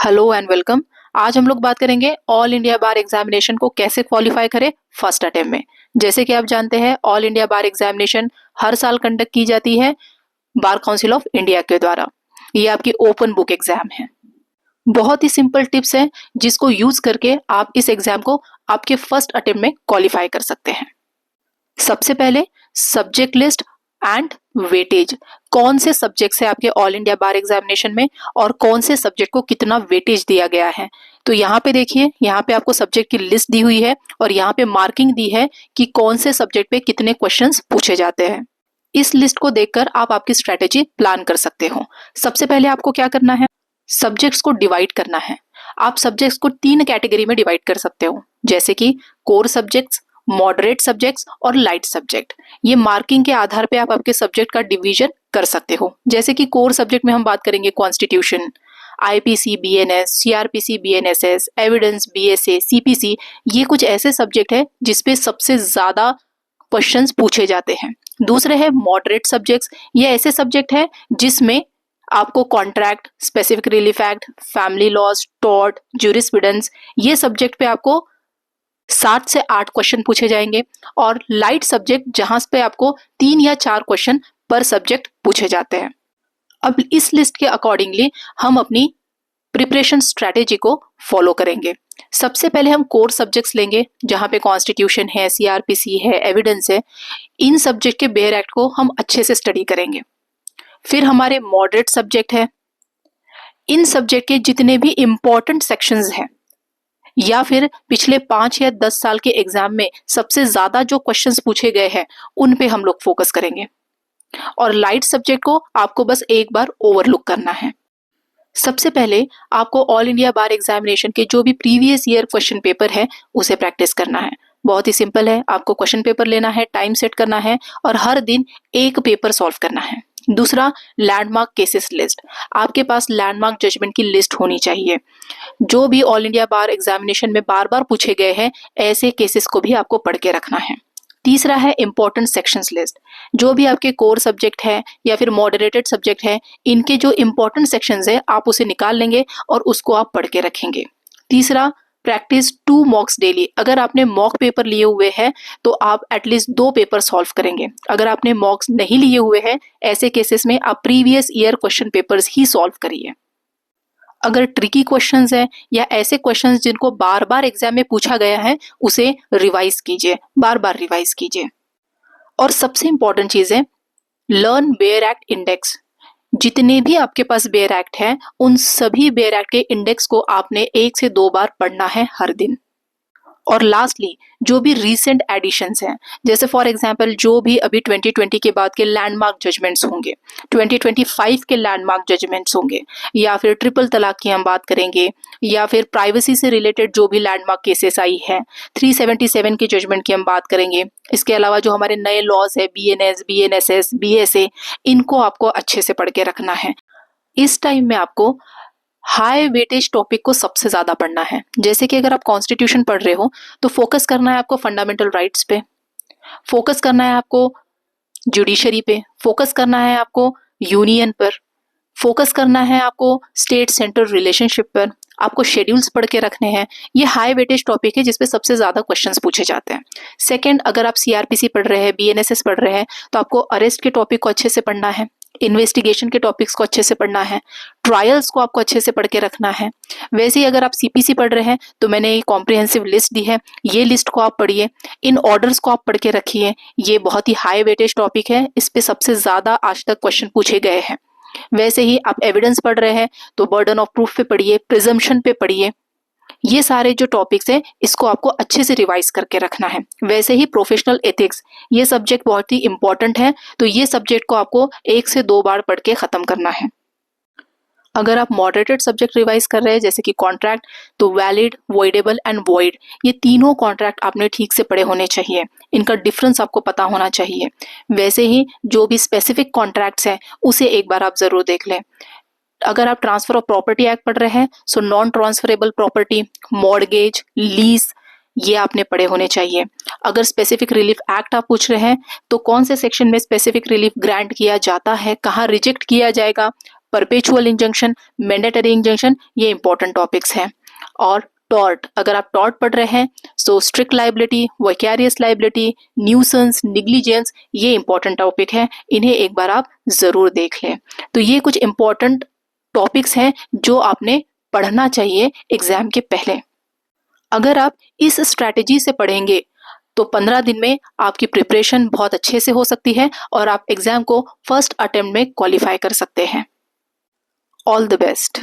Hello and welcome. आज हम लोग बात करेंगे ऑल इंडिया बार एग्जामिनेशन को कैसे क्वालिफाई करें फर्स्ट अटेम्प्ट में। जैसे कि आप जानते हैं ऑल इंडिया बार एग्जामिनेशन हर साल कंडक्ट की जाती है बार काउंसिल ऑफ इंडिया के द्वारा। ये आपकी ओपन बुक एग्जाम है। बहुत ही सिंपल टिप्स हैं जिसको यूज करके आप इस एग्जाम को आपके फर्स्ट अटेम्प्ट में क्वालिफाई कर सकते हैं। सबसे पहले सब्जेक्ट लिस्ट एंड वेटेज, कौन से सब्जेक्ट्स है आपके ऑल इंडिया बार एग्जामिनेशन में और कौन से सब्जेक्ट को कितना वेटेज दिया गया है। तो यहाँ पे देखिए, यहाँ पे आपको सब्जेक्ट की लिस्ट दी हुई है और यहाँ पे मार्किंग दी है कि कौन से सब्जेक्ट पे कितने क्वेश्चंस पूछे जाते हैं। इस लिस्ट को देखकर आप आपकी स्ट्रेटेजी प्लान कर सकते हो। सबसे पहले आपको क्या करना है, सब्जेक्ट्स को डिवाइड करना है। आप सब्जेक्ट्स को 3 कैटेगरी में डिवाइड कर सकते हो, जैसे कि कोर सब्जेक्ट्स, मॉडरेट सब्जेक्ट्स और लाइट सब्जेक्ट। ये मार्किंग के आधार पे आप आपके सब्जेक्ट का डिवीजन कर सकते हो। जैसे कि कोर सब्जेक्ट में हम बात करेंगे constitution, IPC BNS, CrPC BNSS, evidence BSA, CPC. ये कुछ ऐसे सब्जेक्ट है जिसपे सबसे ज्यादा क्वेश्चंस पूछे जाते हैं। दूसरे है मॉडरेट सब्जेक्ट्स। ये ऐसे सब्जेक्ट है जिसमें आपको contract, specific relief act, family laws, tort, jurisprudence, ये सब्जेक्ट पे आपको 7 से 8 क्वेश्चन पूछे जाएंगे। और लाइट सब्जेक्ट जहां पे आपको 3 या 4 क्वेश्चन पर सब्जेक्ट पूछे जाते हैं। अब इस लिस्ट के अकॉर्डिंगली हम अपनी प्रिपरेशन स्ट्रेटेजी को फॉलो करेंगे। सबसे पहले हम कोर सब्जेक्ट्स लेंगे जहां पे कॉन्स्टिट्यूशन है, सीआरपीसी है, एविडेंस है। इन सब्जेक्ट के बेयर एक्ट को हम अच्छे से स्टडी करेंगे। फिर हमारे मॉडरेट सब्जेक्ट है। इन सब्जेक्ट के जितने भी इंपॉर्टेंट सेक्शंस हैं या फिर पिछले 5 या 10 साल के एग्जाम में सबसे ज्यादा जो क्वेश्चंस पूछे गए हैं उन पे हम लोग फोकस करेंगे। और लाइट सब्जेक्ट को आपको बस एक बार ओवरलुक करना है। सबसे पहले आपको ऑल इंडिया बार एग्जामिनेशन के जो भी प्रीवियस ईयर क्वेश्चन पेपर है उसे प्रैक्टिस करना है। बहुत ही सिंपल है, आपको क्वेश्चन पेपर लेना है, टाइम सेट करना है और हर दिन एक पेपर सॉल्व करना है। दूसरा, लैंडमार्क केसेस लिस्ट। आपके पास लैंडमार्क जजमेंट की लिस्ट होनी चाहिए। जो भी ऑल इंडिया बार एग्जामिनेशन में बार बार पूछे गए हैं ऐसे केसेस को भी आपको पढ़ के रखना है। तीसरा है इंपॉर्टेंट सेक्शंस लिस्ट। जो भी आपके कोर सब्जेक्ट है या फिर मॉडरेटेड सब्जेक्ट है, इनके जो इंपॉर्टेंट सेक्शंस है आप उसे निकाल लेंगे और उसको आप पढ़ के रखेंगे। तीसरा, प्रैक्टिस 2 मॉक्स डेली। अगर आपने मॉक पेपर लिए हुए हैं तो आप एटलीस्ट 2 पेपर सॉल्व करेंगे। अगर आपने मॉक्स नहीं लिए हुए हैं, ऐसे केसेस में आप प्रीवियस ईयर क्वेश्चन पेपर्स ही सॉल्व करिए। अगर ट्रिकी क्वेश्चंस है या ऐसे क्वेश्चंस जिनको बार बार एग्जाम में पूछा गया है, उसे रिवाइज कीजिए, बार बार रिवाइज कीजिए। और सबसे इंपॉर्टेंट चीज है, लर्न बेयर एक्ट इंडेक्स। जितने भी आपके पास बेयर एक्ट है उन सभी बेयर एक्ट के इंडेक्स को आपने 1 से 2 बार पढ़ना है हर दिन। और लास्टली, जो भी रीसेंट एडिशंस हैं, जैसे फॉर एग्जांपल जो भी अभी 2020 के बाद के लैंडमार्क जजमेंट्स होंगे, 2025 के लैंडमार्क जजमेंट्स होंगे, या फिर ट्रिपल तलाक की हम बात करेंगे, या फिर प्राइवेसी से रिलेटेड जो भी लैंडमार्क केसेस आई है, 377 के जजमेंट की हम बात करेंगे। इसके अलावा जो हमारे नए लॉज है, बीएनएस, बीएनएसएस, बीएसए, इनको आपको अच्छे से पढ़ के रखना है। इस टाइम में आपको हाई वेटेज टॉपिक को सबसे ज्यादा पढ़ना है। जैसे कि अगर आप कॉन्स्टिट्यूशन पढ़ रहे हो तो फोकस करना है आपको फंडामेंटल राइट्स पे, फोकस करना है आपको जुडिशरी पे, फोकस करना है आपको यूनियन पर, फोकस करना है आपको स्टेट सेंट्रल रिलेशनशिप पर, आपको शेड्यूल्स पढ़ के रखने हैं। ये हाई वेटेज टॉपिक है जिसपे सबसे ज्यादा क्वेश्चंस पूछे जाते हैं। सेकंड, अगर आप सीआरपीसी पढ़ रहे हैं, बीएनएसएस पढ़ रहे हैं, तो आपको अरेस्ट के टॉपिक को अच्छे से पढ़ना है, इन्वेस्टिगेशन के टॉपिक्स को अच्छे से पढ़ना है, ट्रायल्स को आपको अच्छे से पढ़ के रखना है। वैसे ही अगर आप सीपीसी पढ़ रहे हैं तो मैंने एक कॉम्प्रिहेंसिव लिस्ट दी है, ये लिस्ट को आप पढ़िए, इन ऑर्डर्स को आप पढ़ के रखिए। ये बहुत ही हाई वेटेज टॉपिक है, इस पे सबसे ज्यादा आज तक क्वेश्चन पूछे गए हैं। वैसे ही आप एविडेंस पढ़ रहे हैं तो बर्डन ऑफ प्रूफ पे पढ़िए, प्रिजम्पशन पे पढ़िए। ये सारे जो टॉपिक्स हैं इसको आपको अच्छे से रिवाइज करके रखना है। वैसे ही प्रोफेशनल एथिक्स, ये सब्जेक्ट बहुत ही इंपॉर्टेंट है, तो ये सब्जेक्ट को आपको 1 से 2 बार पढ़ के खत्म करना है। अगर आप मॉडरेटेड सब्जेक्ट रिवाइज कर रहे हैं जैसे कि कॉन्ट्रैक्ट, तो वैलिड, वॉइडेबल एंड वॉइड, ये तीनों कॉन्ट्रैक्ट आपने ठीक से पढ़े होने चाहिए। इनका डिफरेंस आपको पता होना चाहिए। वैसे ही जो भी स्पेसिफिक कॉन्ट्रैक्ट्स हैं उसे एक बार आप जरूर देख लें। अगर आप ट्रांसफर ऑफ प्रॉपर्टी एक्ट पढ़ रहे हैं, so non transferable property, mortgage, lease, ये आपने पढ़े होने चाहिए। अगर स्पेसिफिक रिलीफ एक्ट आप पूछ रहे हैं तो कौन से सेक्शन में स्पेसिफिक रिलीफ ग्रांट किया जाता है, कहाँ रिजेक्ट किया जाएगा, परपेचुअल इंजंक्शन, मैंडेटरी इंजंक्शन, ये इंपॉर्टेंट टॉपिक्स हैं। और टॉर्ट, अगर आप टॉर्ट पढ़ रहे हैं तो strict liability, vicarious liability, nuisance, negligence, ये इंपॉर्टेंट टॉपिक है, इन्हें एक बार आप जरूर देख लें। तो ये कुछ इंपॉर्टेंट टॉपिक्स हैं जो आपने पढ़ना चाहिए एग्जाम के पहले। अगर आप इस स्ट्रैटेजी से पढ़ेंगे तो 15 दिन में आपकी प्रिपरेशन बहुत अच्छे से हो सकती है और आप एग्जाम को फर्स्ट अटेम्प्ट में क्वालिफाई कर सकते हैं। All the best.